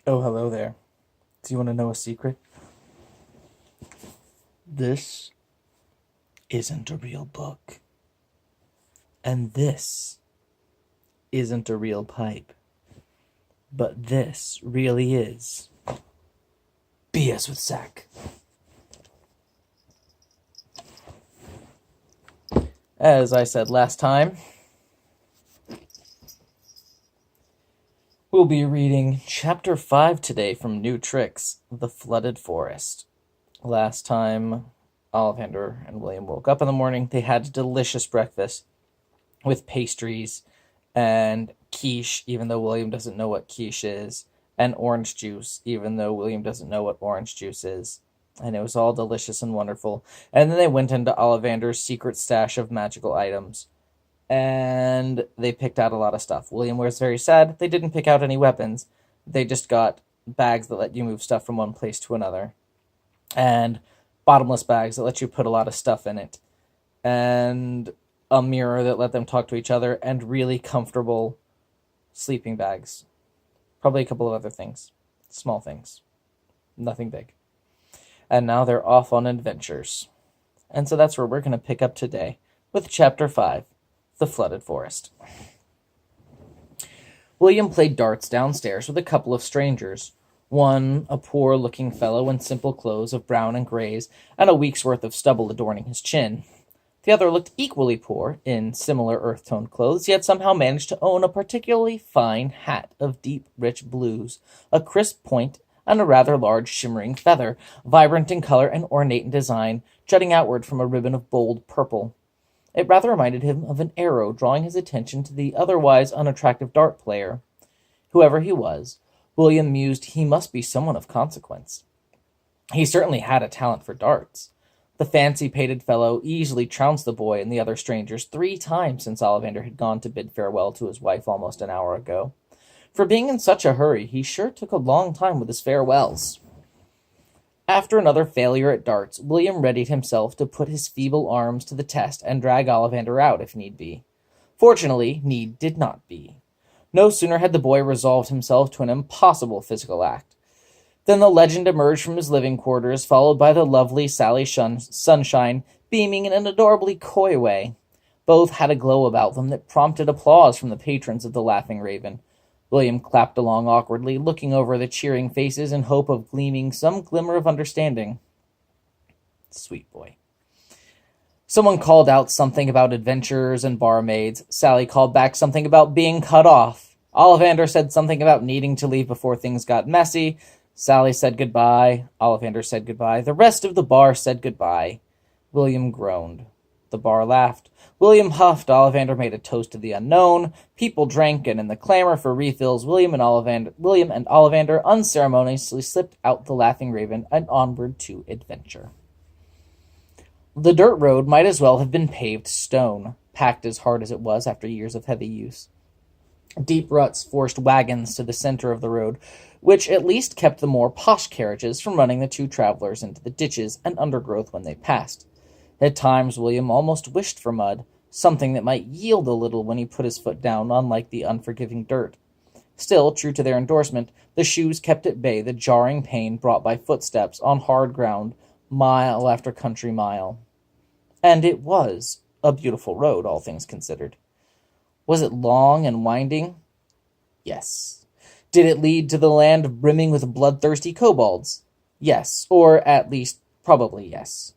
Oh, hello there. Do you want to know a secret? This isn't a real book. And this isn't a real pipe. But this really is BS with Sack. As I said last time, we'll be reading Chapter 5 today from New Tricks, The Flooded Forest. Last time, Olivander and William woke up in the morning. They had a delicious breakfast with pastries and quiche, even though William doesn't know what quiche is, and orange juice, even though William doesn't know what orange juice is. And it was all delicious and wonderful. And then they went into Olivander's secret stash of magical items, and they picked out a lot of stuff. William was very sad. They didn't pick out any weapons. They just got bags that let you move stuff from one place to another, and bottomless bags that let you put a lot of stuff in it, and a mirror that let them talk to each other, and really comfortable sleeping bags. Probably a couple of other things. Small things. Nothing big. And now they're off on adventures. And so that's where we're going to pick up today, with Chapter 5, The Flooded Forest. William played darts downstairs with a couple of strangers. One, a poor-looking fellow in simple clothes of brown and grays, and a week's worth of stubble adorning his chin. The other looked equally poor, in similar earth-toned clothes, yet somehow managed to own a particularly fine hat of deep, rich blues, a crisp point, and a rather large shimmering feather, vibrant in color and ornate in design, jutting outward from a ribbon of bold purple. It rather reminded him of an arrow, drawing his attention to the otherwise unattractive dart player. Whoever he was, William mused he must be someone of consequence. He certainly had a talent for darts. The fancy-pated fellow easily trounced the boy and the other strangers 3 times since Olivander had gone to bid farewell to his wife almost an hour ago. For being in such a hurry, he sure took a long time with his farewells. After another failure at darts, William readied himself to put his feeble arms to the test and drag Olivander out if need be. Fortunately, need did not be. No sooner had the boy resolved himself to an impossible physical act than the legend emerged from his living quarters, followed by the lovely Sally Sunshine, beaming in an adorably coy way. Both had a glow about them that prompted applause from the patrons of the Laughing Raven. William clapped along awkwardly, looking over the cheering faces in hope of gleaming some glimmer of understanding. Sweet boy. Someone called out something about adventures and barmaids. Sally called back something about being cut off. Olivander said something about needing to leave before things got messy. Sally said goodbye. Olivander said goodbye. The rest of the bar said goodbye. William groaned. The bar laughed. William huffed. Olivander made a toast to the unknown. People drank, and in the clamor for refills, William and Olivander unceremoniously slipped out the Laughing Raven and onward to adventure. The dirt road might as well have been paved stone, packed as hard as it was after years of heavy use. Deep ruts forced wagons to the center of the road, which at least kept the more posh carriages from running the 2 travelers into the ditches and undergrowth when they passed. At times, William almost wished for mud, something that might yield a little when he put his foot down, unlike the unforgiving dirt. Still, true to their endorsement, the shoes kept at bay the jarring pain brought by footsteps on hard ground, mile after country mile. And it was a beautiful road, all things considered. Was it long and winding? Yes. Did it lead to the land brimming with bloodthirsty kobolds? Yes, or at least probably yes.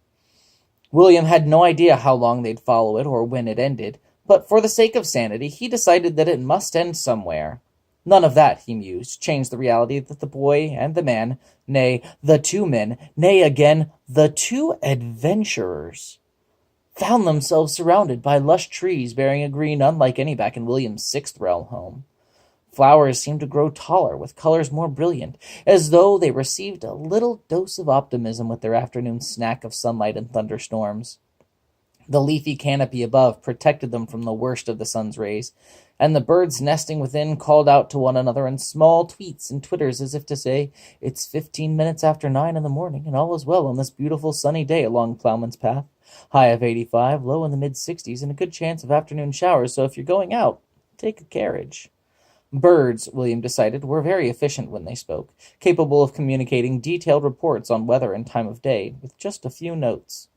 William had no idea how long they'd follow it or when it ended, but for the sake of sanity, he decided that it must end somewhere. None of that, he mused, changed the reality that the boy and the man, nay, the 2 men, nay again, the 2 adventurers, found themselves surrounded by lush trees bearing a green unlike any back in William's 6th realm home. Flowers seemed to grow taller, with colors more brilliant, as though they received a little dose of optimism with their afternoon snack of sunlight and thunderstorms. The leafy canopy above protected them from the worst of the sun's rays, and the birds nesting within called out to one another in small tweets and twitters as if to say, "It's 15 minutes after 9 in the morning, and all is well on this beautiful sunny day along Plowman's Path. High of 85, low in the mid-60s, and a good chance of afternoon showers, so if you're going out, take a carriage." Birds, William decided, were very efficient when they spoke, capable of communicating detailed reports on weather and time of day with just a few notes.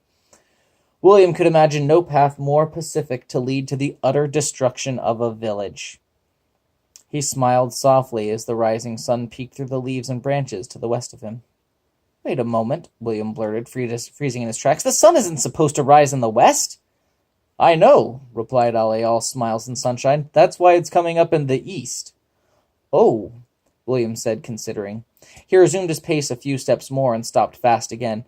William could imagine no path more pacific to lead to the utter destruction of a village. He smiled softly as the rising sun peeked through the leaves and branches to the west of him. "Wait a moment," William blurted, freezing in his tracks. "The sun isn't supposed to rise in the west." "I know," replied Ali, all smiles and sunshine. "That's why it's coming up in the east." "Oh," William said, considering. He resumed his pace a few steps more and stopped fast again.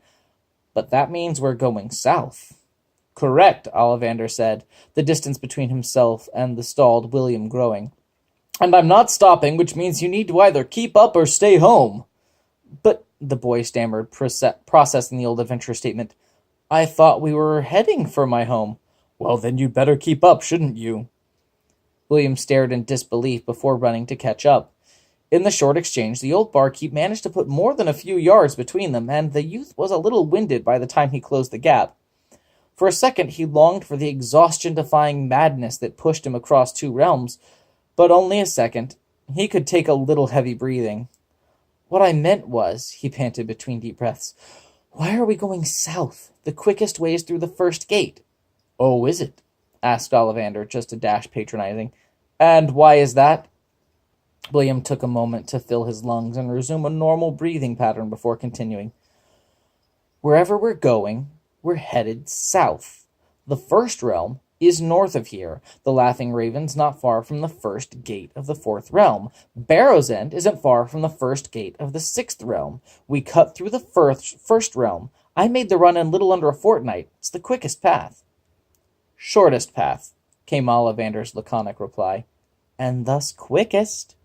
"But that means we're going south." "Correct," Olivander said, the distance between himself and the stalled William growing. "And I'm not stopping, which means you need to either keep up or stay home." "But," the boy stammered, processing the old adventurer's statement, "I thought we were heading for my home." "Well, then you'd better keep up, shouldn't you?" William stared in disbelief before running to catch up. In the short exchange, the old barkeep managed to put more than a few yards between them, and the youth was a little winded by the time he closed the gap. For a second, he longed for the exhaustion-defying madness that pushed him across two realms, but only a second. He could take a little heavy breathing. "What I meant was," he panted between deep breaths, "why are we going south? The quickest way is through the first gate." "Oh, is it?" asked Olivander, just a dash patronizing. "And why is that?" William took a moment to fill his lungs and resume a normal breathing pattern before continuing. "Wherever we're going, we're headed south. The first realm is north of here. The Laughing Raven's not far from the first gate of the fourth realm. Barrow's End isn't far from the first gate of the sixth realm. We cut through the first realm. I made the run in little under a fortnight. It's the quickest path." "Shortest path," came Olivander's laconic reply. "And thus quickest."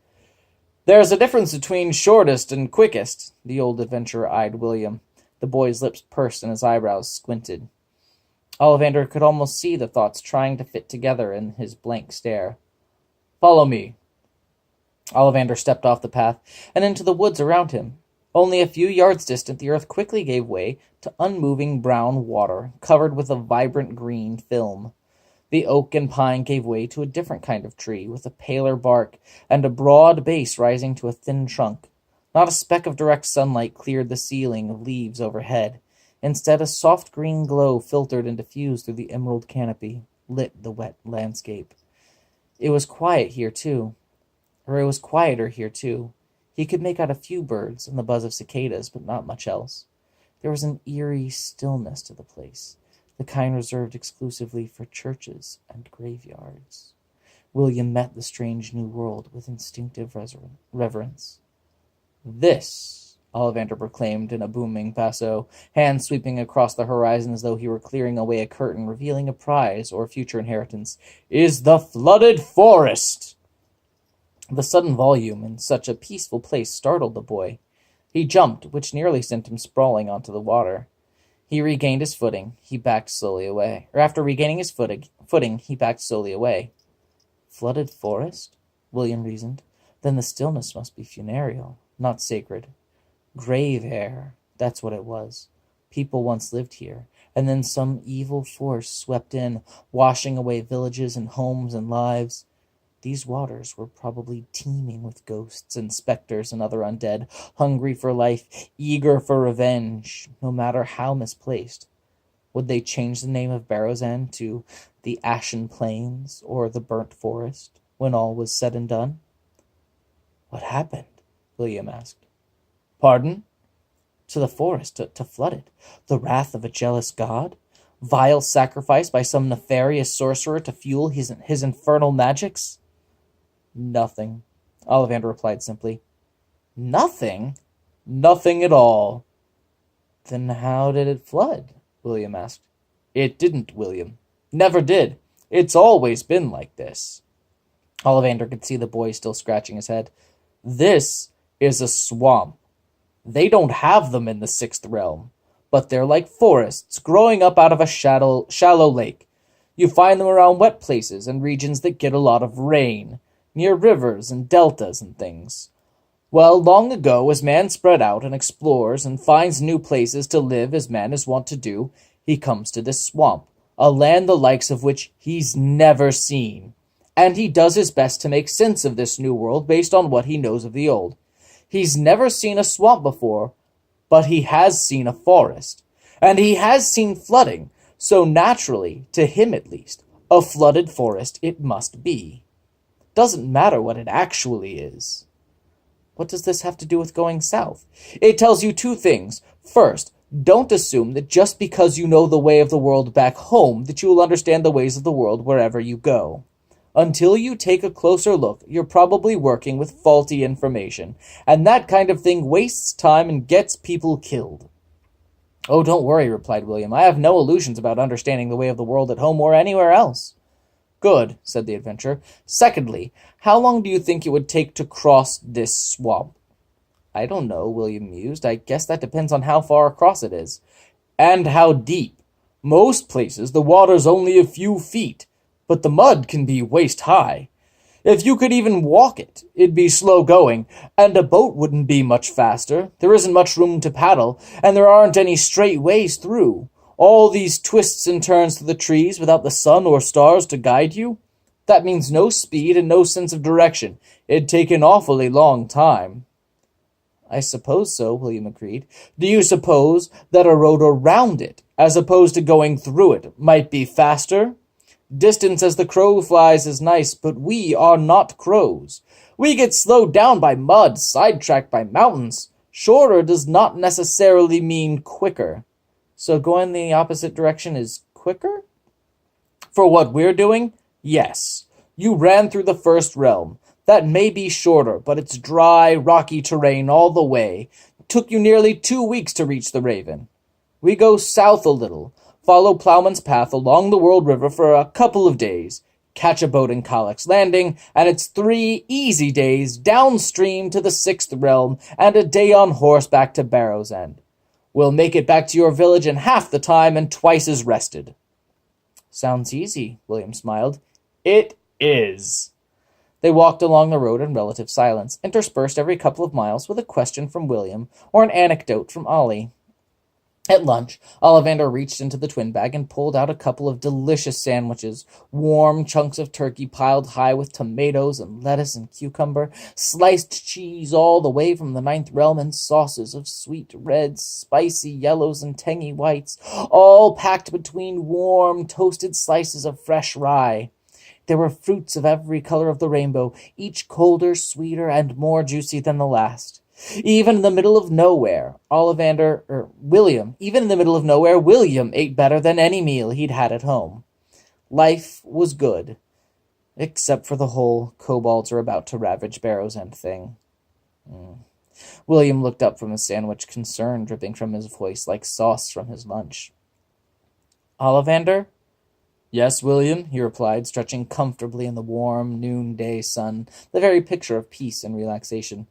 "There's a difference between shortest and quickest." The old adventurer eyed William. The boy's lips pursed and his eyebrows squinted. Olivander could almost see the thoughts trying to fit together in his blank stare. "Follow me." Olivander stepped off the path and into the woods around him. Only a few yards distant, the earth quickly gave way to unmoving brown water, covered with a vibrant green film. The oak and pine gave way to a different kind of tree, with a paler bark and a broad base rising to a thin trunk. Not a speck of direct sunlight cleared the ceiling of leaves overhead. Instead, a soft green glow filtered and diffused through the emerald canopy, lit the wet landscape. It was quieter here, too. He could make out a few birds and the buzz of cicadas, but not much else. There was an eerie stillness to the place, the kind reserved exclusively for churches and graveyards. William met the strange new world with instinctive reverence. "This," Olivander proclaimed in a booming basso, hands sweeping across the horizon as though he were clearing away a curtain revealing a prize or future inheritance, "is the flooded forest." The sudden volume in such a peaceful place startled the boy. He jumped, which nearly sent him sprawling onto the water. He regained his footing. He backed slowly away. After regaining his footing, he backed slowly away. "Flooded forest?" William reasoned. "Then the stillness must be funereal, not sacred. Grave air, that's what it was. People once lived here, and then some evil force swept in, washing away villages and homes and lives. These waters were probably teeming with ghosts and specters and other undead, hungry for life, eager for revenge, no matter how misplaced. Would they change the name of Barrow's End to the Ashen Plains or the Burnt Forest when all was said and done?" "What happened?" William asked. "Pardon?" "To the forest, to flood it. The wrath of a jealous god? Vile sacrifice by some nefarious sorcerer to fuel his infernal magics?" "Nothing," Olivander replied simply. "Nothing?" "Nothing at all." "Then how did it flood?" William asked. "It didn't, William. Never did. It's always been like this." Olivander could see the boy still scratching his head. "This is a swamp. They don't have them in the sixth realm, but they're like forests growing up out of a shallow lake. You find them around wet places and regions that get a lot of rain, near rivers and deltas and things. Well, long ago, as man spread out and explores and finds new places to live as man is wont to do, he comes to this swamp, a land the likes of which he's never seen. and he does his best to make sense of this new world based on what he knows of the old. He's never seen a swamp before, but he has seen a forest, and he has seen flooding, so naturally, to him at least, a flooded forest it must be. Doesn't matter what it actually is. What does this have to do with going south? It tells you two things. First, don't assume that just because you know the way of the world back home that you will understand the ways of the world wherever you go. Until you take a closer look, you're probably working with faulty information, and that kind of thing wastes time and gets people killed. Oh, don't worry, replied William. I have no illusions about understanding the way of the world at home or anywhere else. Good, said the adventurer. Secondly, how long do you think it would take to cross this swamp? I don't know, William mused. I guess that depends on how far across it is. And how deep. Most places the water's only a few feet, but the mud can be waist high. If you could even walk it, it'd be slow going, and a boat wouldn't be much faster. There isn't much room to paddle, and there aren't any straight ways through. All these twists and turns through the trees without the sun or stars to guide you? That means no speed and no sense of direction. It'd take an awfully long time. I suppose so, William agreed. Do you suppose that a road around it, as opposed to going through it, might be faster? Distance as the crow flies is nice, but we are not crows. We get slowed down by mud, sidetracked by mountains. Shorter does not necessarily mean quicker. So going the opposite direction is quicker? For what we're doing? Yes. You ran through the first realm. That may be shorter, but it's dry, rocky terrain all the way. It took you nearly 2 weeks to reach the Raven. We go south a little, follow Plowman's Path along the World River for a couple of days, catch a boat in Collex Landing, and it's 3 easy days downstream to the 6th realm and a day on horseback to Barrow's End. We'll make it back to your village in half the time and twice as rested. Sounds easy, William smiled. It is. They walked along the road in relative silence, interspersed every couple of miles with a question from William or an anecdote from Ollie. At lunch, Olivander reached into the twin bag and pulled out a couple of delicious sandwiches, warm chunks of turkey piled high with tomatoes and lettuce and cucumber, sliced cheese all the way from the 9th realm, and sauces of sweet reds, spicy yellows, and tangy whites, all packed between warm, toasted slices of fresh rye. There were fruits of every color of the rainbow, each colder, sweeter, and more juicy than the last. Even in the middle of nowhere, William ate better than any meal he'd had at home. Life was good, except for the whole kobolds are about to ravage Barrow's End thing. William looked up from his sandwich, concern dripping from his voice like sauce from his lunch. Olivander? Yes, William, he replied, stretching comfortably in the warm noonday sun, the very picture of peace and relaxation.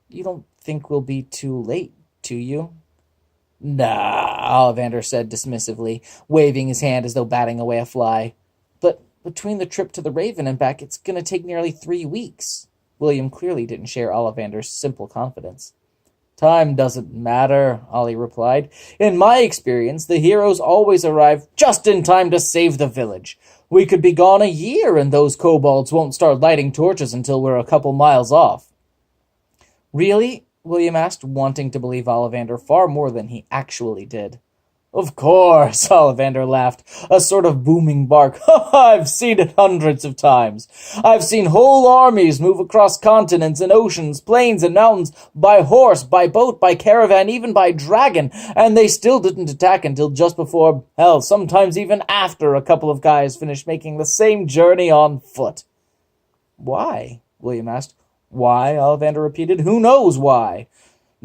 You don't think we'll be too late, do you? Nah, Olivander said dismissively, waving his hand as though batting away a fly. But between the trip to the Raven and back, it's going to take nearly 3 weeks. William clearly didn't share Olivander's simple confidence. Time doesn't matter, Ollie replied. In my experience, the heroes always arrive just in time to save the village. We could be gone a year and those kobolds won't start lighting torches until we're a couple miles off. Really? William asked, wanting to believe Olivander far more than he actually did. Of course, Olivander laughed, a sort of booming bark. I've seen it hundreds of times. I've seen whole armies move across continents and oceans, plains and mountains, by horse, by boat, by caravan, even by dragon, and they still didn't attack until just before, hell, sometimes even after a couple of guys finished making the same journey on foot. Why? William asked. Why? Olivander repeated. Who knows why?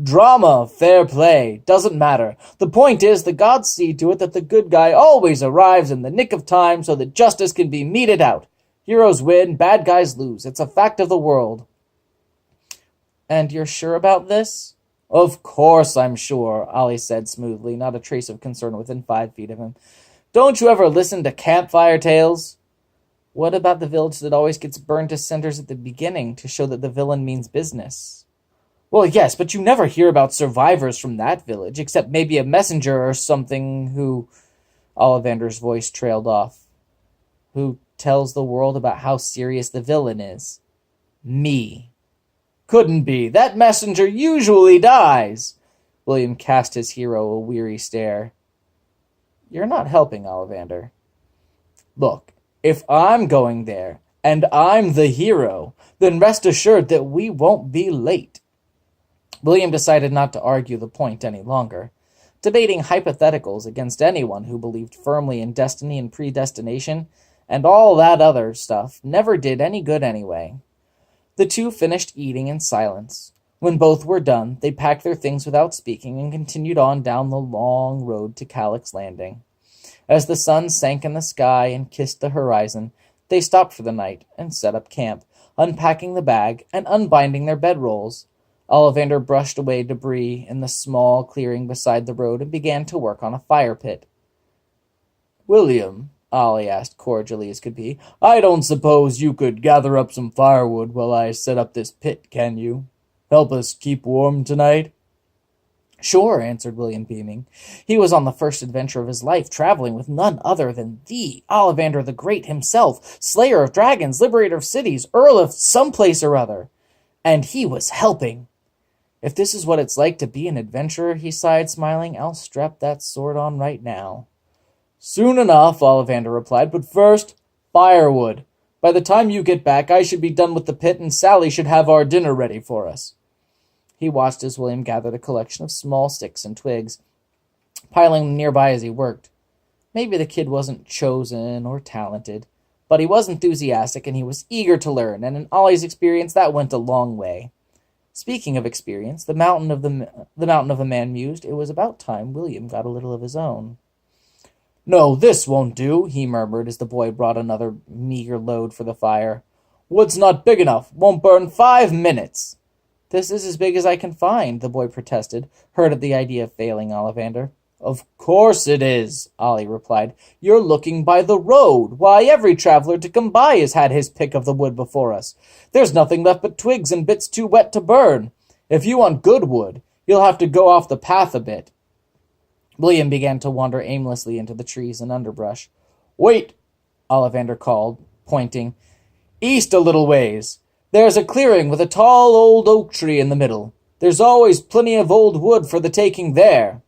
Drama, fair play, doesn't matter. The point is, the gods see to it that the good guy always arrives in the nick of time so that justice can be meted out. Heroes win, bad guys lose. It's a fact of the world. And you're sure about this? Of course I'm sure, Ollie said smoothly, not a trace of concern within 5 feet of him. Don't you ever listen to campfire tales? What about the village that always gets burned to cinders at the beginning to show that the villain means business? Well, yes, but you never hear about survivors from that village, except maybe a messenger or something who... Olivander's voice trailed off. Who tells the world about how serious the villain is. Me. Couldn't be. That messenger usually dies. William cast his hero a weary stare. You're not helping, Olivander. Look, if I'm going there, and I'm the hero, then rest assured that we won't be late. William decided not to argue the point any longer. Debating hypotheticals against anyone who believed firmly in destiny and predestination, and all that other stuff, never did any good anyway. The two finished eating in silence. When both were done, they packed their things without speaking and continued on down the long road to Calyx Landing. As the sun sank in the sky and kissed the horizon, they stopped for the night and set up camp, unpacking the bag and unbinding their bedrolls. Olivander brushed away debris in the small clearing beside the road and began to work on a fire pit. William, Ollie asked cordially as could be, I don't suppose you could gather up some firewood while I set up this pit, can you? Help us keep warm tonight? Sure, answered William, beaming. He was on the first adventure of his life, traveling with none other than the Olivander the Great himself, slayer of dragons, liberator of cities, earl of someplace or other. And he was helping. If this is what it's like to be an adventurer, he sighed, smiling, I'll strap that sword on right now. Soon enough, Olivander replied, but first, firewood. By the time you get back, I should be done with the pit, and Sally should have our dinner ready for us. He watched as William gathered a collection of small sticks and twigs, piling them nearby as he worked. Maybe the kid wasn't chosen or talented, but he was enthusiastic and he was eager to learn, and in Ollie's experience that went a long way. Speaking of experience, the mountain of a man mused, it was about time William got a little of his own. No, this won't do, he murmured as the boy brought another meager load for the fire. Wood's not big enough, won't burn 5 minutes. This is as big as I can find, the boy protested, hurt at the idea of failing Olivander. Of course it is, Ollie replied. You're looking by the road. Why, every traveler to come by has had his pick of the wood before us. There's nothing left but twigs and bits too wet to burn. If you want good wood, you'll have to go off the path a bit. William began to wander aimlessly into the trees and underbrush. Wait, Olivander called, pointing. East a little ways. There's a clearing with a tall old oak tree in the middle. There's always plenty of old wood for the taking there.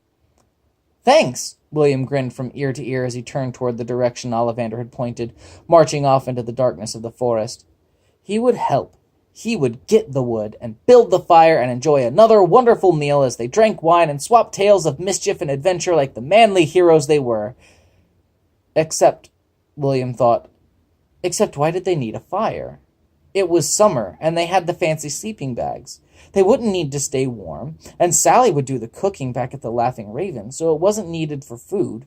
Thanks, William grinned from ear to ear as he turned toward the direction Olivander had pointed, marching off into the darkness of the forest. He would help. He would get the wood and build the fire and enjoy another wonderful meal as they drank wine and swapped tales of mischief and adventure like the manly heroes they were. Except, William thought, why did they need a fire? It was summer, and they had the fancy sleeping bags. They wouldn't need to stay warm, and Sally would do the cooking back at the Laughing Raven, so it wasn't needed for food.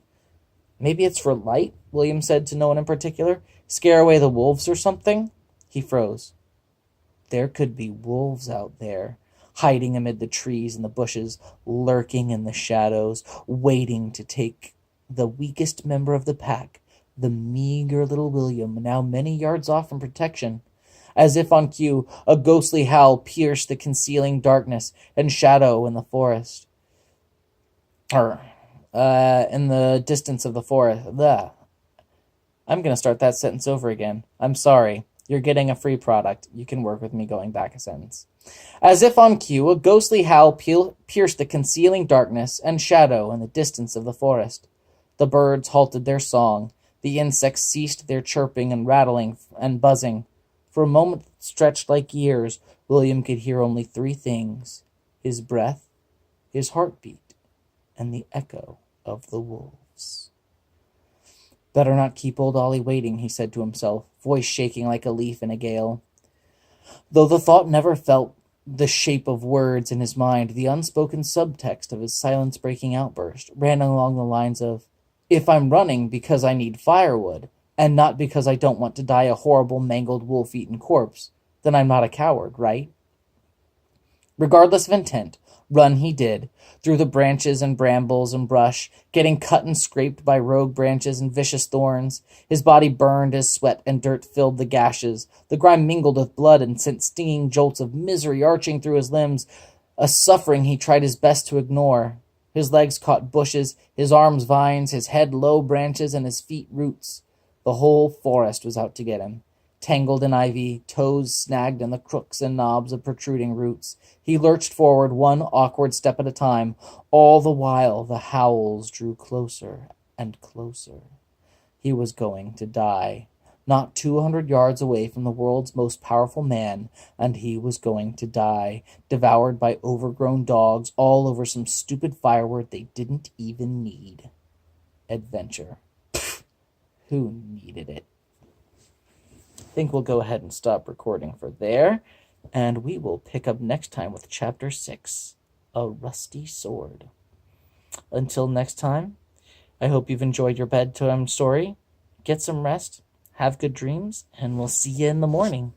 Maybe it's for light, William said to no one in particular. Scare away the wolves or something? He froze. There could be wolves out there, hiding amid the trees and the bushes, lurking in the shadows, waiting to take the weakest member of the pack, the meager little William, now many yards off from protection. As if on cue, a ghostly howl pierced the concealing darkness and shadow in the forest. In the distance of the forest. I'm going to start that sentence over again. I'm sorry. You're getting a free product. You can work with me going back a sentence. As if on cue, a ghostly howl pierced the concealing darkness and shadow in the distance of the forest. The birds halted their song. The insects ceased their chirping and rattling and buzzing. For a moment that stretched like years, William could hear only 3 things: his breath, his heartbeat, and the echo of the wolves. Better not keep old Ollie waiting, he said to himself, voice shaking like a leaf in a gale. Though the thought never felt the shape of words in his mind, the unspoken subtext of his silence-breaking outburst ran along the lines of, if I'm running because I need firewood, and not because I don't want to die a horrible, mangled, wolf-eaten corpse, then I'm not a coward, right? Regardless of intent, run he did, through the branches and brambles and brush, getting cut and scraped by rogue branches and vicious thorns. His body burned as sweat and dirt filled the gashes. The grime mingled with blood and sent stinging jolts of misery arching through his limbs, a suffering he tried his best to ignore. His legs caught bushes, his arms vines, his head low branches, and his feet roots. The whole forest was out to get him. Tangled in ivy, toes snagged in the crooks and knobs of protruding roots, he lurched forward one awkward step at a time. All the while the howls drew closer and closer. He was going to die. Not 200 yards away from the world's most powerful man, and he was going to die, devoured by overgrown dogs, all over some stupid fireword they didn't even need. Adventure. Pfft, who needed it? I think we'll go ahead and stop recording for there, and we will pick up next time with Chapter 6, A Rusty Sword. Until next time, I hope you've enjoyed your bedtime story. Get some rest, have good dreams, and we'll see you in the morning.